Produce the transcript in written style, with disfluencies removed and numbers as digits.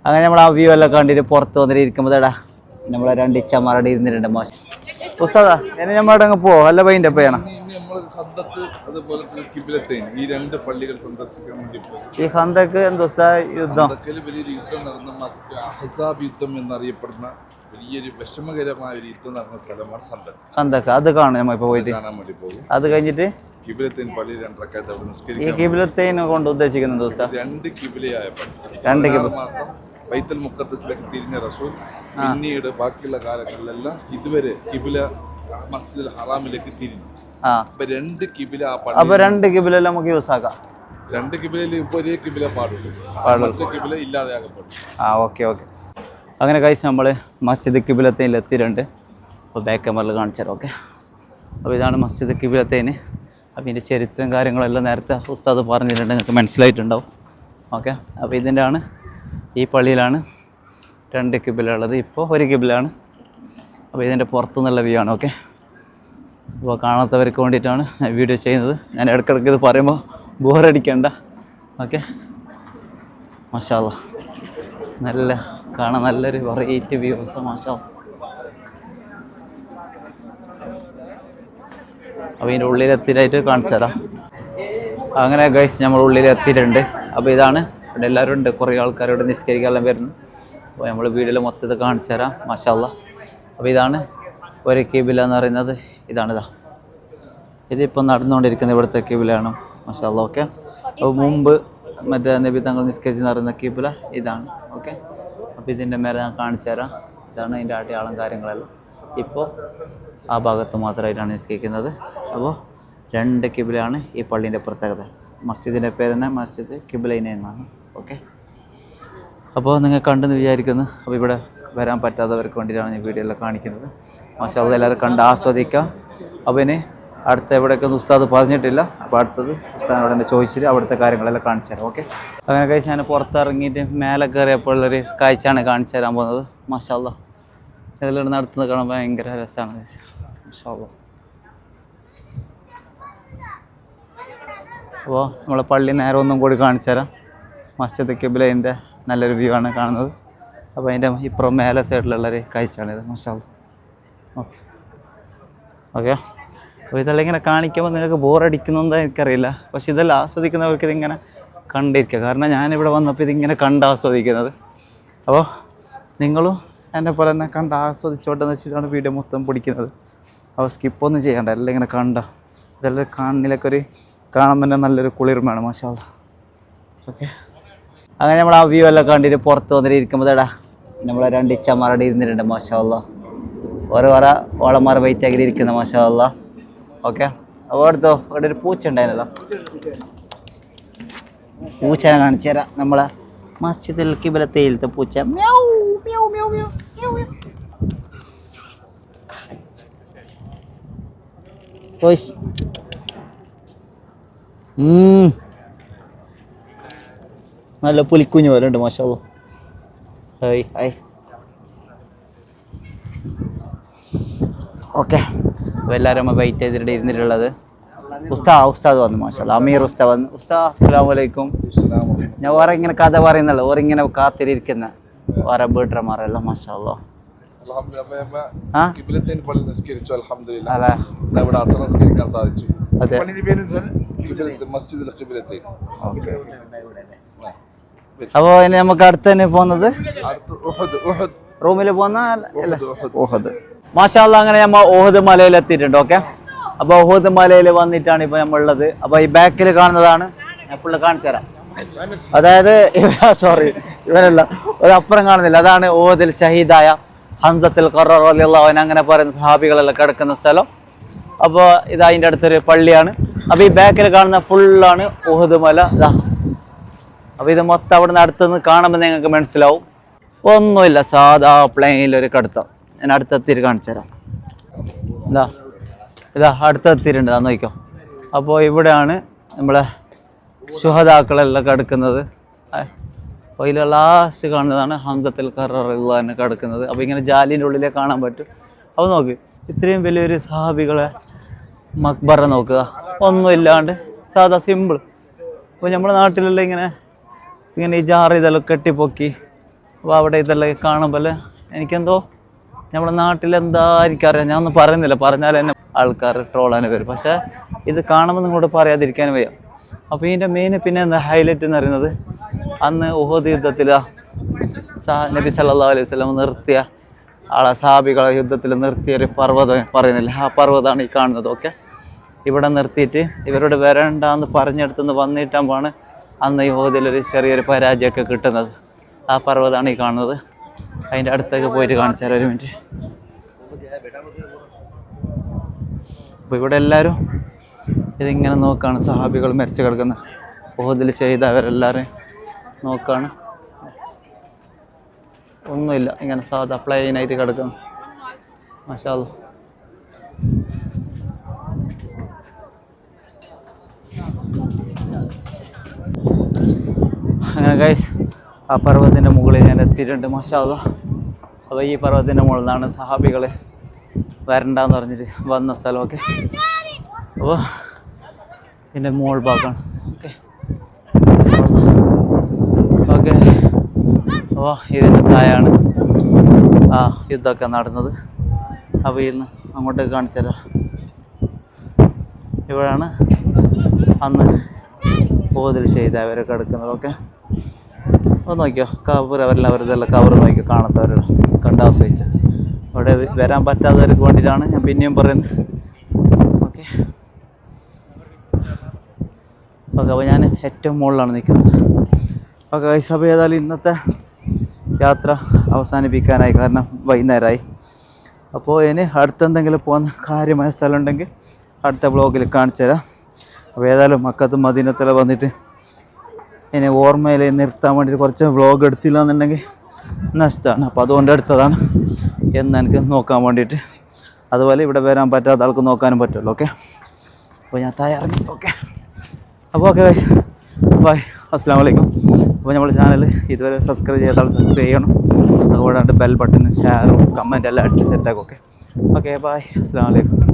അങ്ങനെ നമ്മൾ ആ വ്യൂ എല്ലാം കണ്ടിട്ട് പുറത്ത് വന്നിട്ട് ഇരിക്കുമ്പോഴാ നമ്മളെ രണ്ട് ഇച്ചമാരുടെ ഇരുന്നിട്ടുണ്ട് മോശം ഉസ്താദാ ഇനി നമ്മുടെ അങ്ങ് പോവോ അല്ല പൈൻ്റെ ചെയ്യണം ഈ ഹന്തക്ക് എന്താ യുദ്ധം വലിയൊരു യുദ്ധം നടന്ന അഹ്സാബ് യുദ്ധം എന്നറിയപ്പെടുന്ന വലിയൊരു വിഷമകരമായ ഒരു യുദ്ധം നടന്ന സ്ഥലമാണ് ഹന്തക്ക് അത് കാണും നമ്മൾ ഇപ്പോൾ പോയിട്ട് കാണാൻ വേണ്ടി പോകും. അത് കഴിഞ്ഞിട്ട് കിബിലത്തൈൻ പള്ളി രണ്ടരക്കാലത്ത് അവിടെ നിസ്കരിക്കും. ഈ കിബിലത്തൈൻ കൊണ്ട് ഉദ്ദേശിക്കുന്ന ദിവസം രണ്ട് കിബിലയായ പള്ളി മാസം ബൈത്തുൽ മുഖദ്ദസിലേക്ക് തിരിഞ്ഞ റസൂൽ പിന്നീട് ബാക്കിയുള്ള കാലങ്ങളിലെല്ലാം ഇതുവരെ കിബില മസ്ജിദുൽ ഹറാമിലേക്ക് തിരിഞ്ഞു. അപ്പൊ രണ്ട് കിബില ആ പള്ളി, അപ്പൊ രണ്ട് കിബില നമുക്ക് യൂസ് ആക്കാം. രണ്ട് കിബിലയിൽ ഇപ്പൊ ഒരേ കിബില പാടുള്ളൂ, മറ്റേ കിബില ഇല്ലാതെയാകപ്പെടും. ഓക്കെ. അങ്ങനെ കഴിച്ച് നമ്മൾ മസ്ജിദ് കിബിലത്തൈനിൽ എത്തിയിട്ടുണ്ട്. അപ്പോൾ ബാക്ക് ക്യാമറയിൽ കാണിച്ചാൽ ഓക്കെ. അപ്പോൾ ഇതാണ് മസ്ജിദ് കിബിലത്തൈൻ. അപ്പോൾ ഇതിൻ്റെ ചരിത്രം കാര്യങ്ങളെല്ലാം നേരത്തെ ഉസ്താദ് പറഞ്ഞിട്ടുണ്ട്, നിങ്ങൾക്ക് മനസ്സിലായിട്ടുണ്ടാവും. ഓക്കെ. അപ്പോൾ ഇതിൻ്റെ ആണ് ഈ പള്ളിയിലാണ് രണ്ട് കിബില ഉള്ളത്, ഇപ്പോൾ ഒരു കിബിലാണ്. അപ്പോൾ ഇതിൻ്റെ പുറത്തുനിന്നുള്ള വ്യൂ ആണ്. ഓക്കെ. അപ്പോൾ കാണാത്തവർക്ക് വേണ്ടിയിട്ടാണ് വീഡിയോ ചെയ്യുന്നത്. ഞാൻ ഇടയ്ക്കിടയ്ക്ക് ഇത് പറയുമ്പോൾ ബോറടിക്കണ്ട. ഓക്കെ. മാഷാ അല്ലാഹ്, നല്ല കാണാൻ നല്ലൊരു വെറൈറ്റി വ്യൂസ്. മാഷാ അല്ലാഹ്. അപ്പോൾ ഇതിൻ്റെ ഉള്ളിലെത്തിയിട്ട് കാണിച്ചു തരാം. അങ്ങനെ ഗൈസ് നമ്മൾ ഉള്ളിലെത്തിയിട്ടുണ്ട്. അപ്പോൾ ഇതാണ് ഇവിടെ എല്ലാവരും ഉണ്ട്, കുറേ ആൾക്കാരോട് നിസ്കരിക്കാനെല്ലാം വരുന്നു. അപ്പോൾ നമ്മൾ വീഡിയോയിൽ മൊത്തത്തിൽ കാണിച്ചു തരാം. മാഷാ അല്ലാഹ്. അപ്പോൾ ഇതാണ് ഒരു കിബില എന്ന് പറയുന്നത്. ഇതാണിതാ, ഇതിപ്പോൾ നടന്നുകൊണ്ടിരിക്കുന്ന ഇവിടുത്തെ കിബിലാണ്. മാഷാ അല്ലാഹ്. ഓക്കെ. അപ്പോൾ മുമ്പ് മറ്റേ നബി തങ്ങൾ നിസ്കരിച്ച് പറയുന്ന കിബില ഇതാണ്. ഓക്കെ. അപ്പോൾ ഇതിൻ്റെ മേലെ ഞാൻ കാണിച്ചു തരാം. ഇതാണ് അതിൻ്റെ അടയാളം കാര്യങ്ങളെല്ലാം. ഇപ്പോൾ ആ ഭാഗത്ത് മാത്രമായിട്ടാണ് നിസ്കരിക്കുന്നത്. അപ്പോൾ രണ്ട് കിബിലയാണ് ഈ പള്ളീൻ്റെ പ്രത്യേകത. മസ്ജിദിൻ്റെ പേര് തന്നെ മസ്ജിദ് കിബിലൈന എന്നാണ്. ഓക്കെ. അപ്പോൾ നിങ്ങൾ കണ്ടെന്ന് വിചാരിക്കുന്നു. അപ്പോൾ ഇവിടെ വരാൻ പറ്റാത്തവർക്ക് വേണ്ടിയിട്ടാണ് ഈ വീഡിയോ എല്ലാം കാണിക്കുന്നത്. മാഷാ അല്ലാഹ്, എല്ലാവരും കണ്ട് ആസ്വദിക്കാം. അപ്പോൾ ഇനി അടുത്ത എവിടെയൊക്കെ ഉസ്താദ് പറഞ്ഞിട്ടില്ല. അപ്പോൾ അടുത്തത് ഉസ്താദിനോട് തന്നെ ചോദിച്ചിട്ട് അവിടുത്തെ കാര്യങ്ങളെല്ലാം കാണിച്ചു തരാം. ഓക്കെ. അങ്ങനെ കഴിച്ച് ഞാൻ പുറത്തിറങ്ങിയിട്ട് മേലെ കയറിയപ്പോഴുള്ളൊരു കാഴ്ചയാണ് കാണിച്ചു തരാൻ പോകുന്നത്. മാഷാ അല്ലാഹ്, ഇതിലൂടെ നടത്തുന്നത് കാണാൻ ഭയങ്കര രസമാണ്. മാഷാ അല്ലാഹ്. അപ്പോൾ നമ്മളെ പള്ളി നേരെ ഒന്നും കൂടി കാണിച്ചു തരാം. മസ്ജിദ് കിബിലൈൻ്റെ നല്ലൊരു വ്യൂ ആണ് കാണുന്നത്. അപ്പോൾ അതിൻ്റെ ഇപ്പുറം മേലെ സൈഡിലുള്ളൊരു കാഴ്ചയാണിത്. മാഷാ അല്ലാഹ്. ഓക്കെ. അപ്പോൾ ഇതെല്ലാം ഇങ്ങനെ കാണിക്കുമ്പോൾ നിങ്ങൾക്ക് ബോറടിക്കുന്നതെന്ന് എനിക്കറിയില്ല. പക്ഷെ ഇതെല്ലാം ആസ്വദിക്കുന്നവർക്ക് ഇതിങ്ങനെ കണ്ടിരിക്കുക. കാരണം ഞാനിവിടെ വന്നപ്പോൾ ഇതിങ്ങനെ കണ്ട് ആസ്വദിക്കുന്നത്. അപ്പോൾ നിങ്ങളും എന്നെ പോലെ തന്നെ കണ്ട് ആസ്വദിച്ചോട്ടെന്ന് വെച്ചിട്ടാണ് വീഡിയോ മൊത്തം പിടിക്കുന്നത്. അപ്പോൾ സ്കിപ്പൊന്നും ചെയ്യണ്ട, എല്ലാം ഇങ്ങനെ കണ്ട ഇതെല്ലാം കാണുന്നതിലൊക്കെ ഒരു കാണുമ്പോൾ തന്നെ നല്ലൊരു കുളിർമയാണ്. മാഷാ അല്ലാഹ്. ഓക്കെ. അങ്ങനെ നമ്മൾ ആ വ്യൂ എല്ലാം കണ്ടിട്ട് പുറത്ത് വന്നിട്ട് ഇരിക്കുമ്പോഴേടാ നമ്മളെ രണ്ട് ഇച്ചമാരുടെ ഇരുന്നിട്ടുണ്ട്. മാഷാ അല്ലാഹ്. ഓരോ ഓളന്മാർ വെയിറ്റ് ആക്കി ഇരിക്കുന്ന. മാഷാ അല്ലാഹ്. ഓക്കെ. അപ്പോൾ അടുത്തോ ഇവിടെ ഒരു പൂച്ച ഉണ്ടായിരുന്നല്ലോ, പൂച്ചനെ കാണിച്ചു തരാം. നമ്മളെ മസ്ജിദുൽ കിബിലത്തൈനിലത്തെ പൂച്ച. മ്യാവ് മ്യാവ് മ്യാവ് മ്യാവ് മ്യാവ്. നല്ല പുലിക്കുഞ്ഞ് പോലെ ഉണ്ട്. മാഷാ അല്ലാഹ്. ഹായ്. ഓക്കെ. അപ്പോൾ എല്ലാവരും വെയിറ്റ് ചെയ്തിട്ട് ഇരുന്നിട്ടുള്ളത് ഉസ്താദ് വന്നു. മാഷാ അല്ലാഹ്. അമീർ ഉസ്താദ് വന്നു. ഉസ്താദ് അസ്സലാമു അലൈക്കും. ഞാൻ വേറെ ഇങ്ങനെ കഥ പറയുന്നുള്ളൂ, ഓരിങ്ങനെ കാത്തിരിക്കുന്ന വേറെ വീട്ടന്മാരെല്ലാം. മാഷാ അല്ലാഹ്. അപ്പോൾ ഇനി നമുക്ക് അടുത്ത് തന്നെ പോകുന്നത് റൂമിൽ പോകുന്ന ഓഹദ്. മാഷാ അല്ലാഹ്. അങ്ങനെ നമ്മൾ ഓഹദ് മലയിൽ എത്തിയിട്ടുണ്ട്. ഓക്കെ. അപ്പോൾ ഓഹദ് മലയിൽ വന്നിട്ടാണ് ഇപ്പോൾ നമ്മളുള്ളത്. അപ്പോൾ ഈ ബാക്കിൽ കാണുന്നതാണ്, ഞാൻ ഫുള്ള് കാണിച്ചു തരാം. അതായത് സോറി ഇവരല്ല, ഒരപ്പുറം കാണുന്നില്ല, അതാണ് ഓഹദിൽ ഷഹീദായ ഹംസത്തുൽ ഖറർ റളിയല്ലാഹു അൻഹു അങ്ങനെ പറയുന്ന സഹാബികളെല്ലാം കിടക്കുന്ന സ്ഥലം. അപ്പോൾ ഇത് അതിൻ്റെ അടുത്തൊരു പള്ളിയാണ്. അപ്പോൾ ഈ ബാക്കിൽ കാണുന്ന ഫുള്ളാണ് ഓഹദ് മല. അപ്പോൾ ഇത് മൊത്തം അവിടെ നിന്ന് അടുത്തുനിന്ന് കാണുമ്പോൾ നിങ്ങൾക്ക് മനസ്സിലാവും, ഒന്നുമില്ല, സാധാ പ്ലെയിനിലൊരു കടുത്തം. ഞാൻ അടുത്തെത്തിയിട്ട് കാണിച്ചു തരാം. ഇതാ അടുത്തെത്തിയിട്ടുണ്ട്, അന്ന് നോക്കിക്കോ. അപ്പോൾ ഇവിടെയാണ് നമ്മളെ ശുഹദാക്കളെല്ലാം കിടക്കുന്നത്. അപ്പോൾ ഇതിൽ ലാസ്റ്റ് കാണുന്നതാണ് ഹംസത്തുൽ ഖറർ റളിയല്ലാഹു അൻഹു കിടക്കുന്നത്. അപ്പോൾ ഇങ്ങനെ ജാലിൻ്റെ ഉള്ളിലേ കാണാൻ പറ്റും. അപ്പോൾ നോക്ക്, ഇത്രയും വലിയൊരു സഹാബികളെ മക്ബറ നോക്കുക, ഒന്നുമില്ലാണ്ട് സാധാ സിമ്പിൾ. അപ്പോൾ നമ്മുടെ നാട്ടിലെല്ലാം ഇങ്ങനെ ഈ ജാറ് ഇതെല്ലാം കെട്ടിപ്പൊക്കി അപ്പോൾ അവിടെ ഇതെല്ലാം കാണുമ്പോൾ എനിക്കെന്തോ നമ്മുടെ നാട്ടിലെന്താ എനിക്കറിയാം, ഞാൻ ഒന്നും പറയുന്നില്ല, പറഞ്ഞാൽ തന്നെ ആൾക്കാർ ട്രോളാൻ വരും. പക്ഷേ ഇത് കാണുമ്പോൾ നിങ്ങളോട് പറയാതിരിക്കാനും വയ്യ. അപ്പോൾ ഇതിൻ്റെ മെയിൻ പിന്നെ എന്താ ഹൈലൈറ്റ് എന്ന് പറയുന്നത്, അന്ന് ഉഹദ് യുദ്ധത്തിൽ നബി സല്ലല്ലാഹു അലൈഹി വസല്ലം നിർത്തിയ സഹാബികളെ യുദ്ധത്തിൽ നിർത്തിയൊരു പർവ്വതം പറയുന്നില്ല, ആ പർവ്വതമാണ് ഈ കാണുന്നത്. ഓക്കെ, ഇവിടെ നിർത്തിയിട്ട് ഇവരോട് വരണ്ടെന്ന് പറഞ്ഞെടുത്തുനിന്ന് വന്നിട്ടാകുമ്പോഴാണ് അന്ന് യുഹദിലൊരു ചെറിയൊരു പരാജയമൊക്കെ കിട്ടുന്നത്. ആ പർവ്വതമാണ് ഈ കാണുന്നത്. അതിൻ്റെ അടുത്തേക്ക് പോയിട്ട് കാണിച്ചു തരാം, ഒരു മിനിറ്റ്. അപ്പോൾ ഇവിടെ എല്ലാവരും ഇതിങ്ങനെ നോക്കുകയാണ്, സഹാബികൾ മരിച്ചു കിടക്കുന്ന ഉഹദിൽ ചെയ്തവരെല്ലാവരും നോക്കുകയാണ്. ഒന്നുമില്ല, ഇങ്ങനെ സാധാ പ്ലെയിനായിട്ട് കിടക്കുന്നു. മാഷാ അല്ലാഹ്. അങ്ങനെ ഗൈസ് ആ പർവ്വതത്തിൻ്റെ മുകളിൽ ഞാൻ എത്തിയിട്ടുണ്ട്. മാഷാ അല്ലാഹ്. അപ്പോൾ ഈ പർവ്വതത്തിൻ്റെ മുകളിൽ നിന്നാണ് സഹാബികൾ വരണ്ടെന്ന് പറഞ്ഞിട്ട് വന്ന സ്ഥലമൊക്കെ. അപ്പോൾ ഇതിൻ്റെ മുകൾ ഭാഗമാണ്. Okay okay. അപ്പോൾ ഇതിൻ്റെ താഴെയാണ് ആ യുദ്ധമൊക്കെ നടന്നത്. അപ്പോൾ ഇന്ന് അങ്ങോട്ടേക്ക് കാണിച്ചു തരാം. ഇവിടെയാണ് അന്ന് ഉഹദിൽ ചെയ്തവരൊക്കെ എടുക്കുന്നത്. ഓക്കെ, അപ്പോൾ നോക്കിയോ കവർ അവരെല്ലാം കവർ നോക്കിയോ, കാണാത്തവരോ കണ്ട് ആസ്വദിച്ചു. അവിടെ വരാൻ പറ്റാത്തവർക്ക് വേണ്ടിയിട്ടാണ് ഞാൻ പിന്നെയും പറയുന്നത്. Okay okay. അപ്പോൾ ഞാൻ ഏറ്റവും മുകളിലാണ് നിൽക്കുന്നത്. ഓക്കെ ഗൈസ്, അപ്പോൾ ഏതായാലും ഇന്നത്തെ യാത്ര അവസാനിപ്പിക്കാനായി, കാരണം വൈകുന്നേരമായി. അപ്പോൾ ഇനി അടുത്തെന്തെങ്കിലും പോകുന്ന കാര്യമായ സ്ഥലം ഉണ്ടെങ്കിൽ അടുത്ത ബ്ലോഗിൽ കാണിച്ചു തരാം. അപ്പോൾ ഏതായാലും മക്കത്തും മദീനത്തിലും വന്നിട്ട് ഇനി ഓർമ്മയിൽ നിർത്താൻ വേണ്ടിയിട്ട് കുറച്ച് വ്ളോഗ് എടുത്തില്ല എന്നുണ്ടെങ്കിൽ നഷ്ടമാണ്. അപ്പോൾ അതുകൊണ്ട് എടുത്തതാണ് എന്ന് എനിക്ക് നോക്കാൻ വേണ്ടിയിട്ട്. അതുപോലെ ഇവിടെ വരാൻ പറ്റാത്ത ആൾക്ക് നോക്കാനും പറ്റുമല്ലോ. ഓക്കെ, അപ്പോൾ ഞാൻ തയ്യാറാണ്. ഓക്കെ, അപ്പോൾ ഓക്കെ ഗൈസ്, ബൈ, അസ്സലാമു അലൈക്കും. അപ്പോൾ നമ്മുടെ ചാനൽ ഇതുവരെ സബ്സ്ക്രൈബ് ചെയ്താൽ സബ്സ്ക്രൈബ് ചെയ്യണം. അതുകൂടാണ്ട് ബെൽ ബട്ടനും ഷെയറും കമൻറ്റ് എല്ലാം അടിച്ച് സെറ്റാക്കും. ഓക്കെ ഓക്കെ, ബൈ, അസ്സലാമു അലൈക്കും.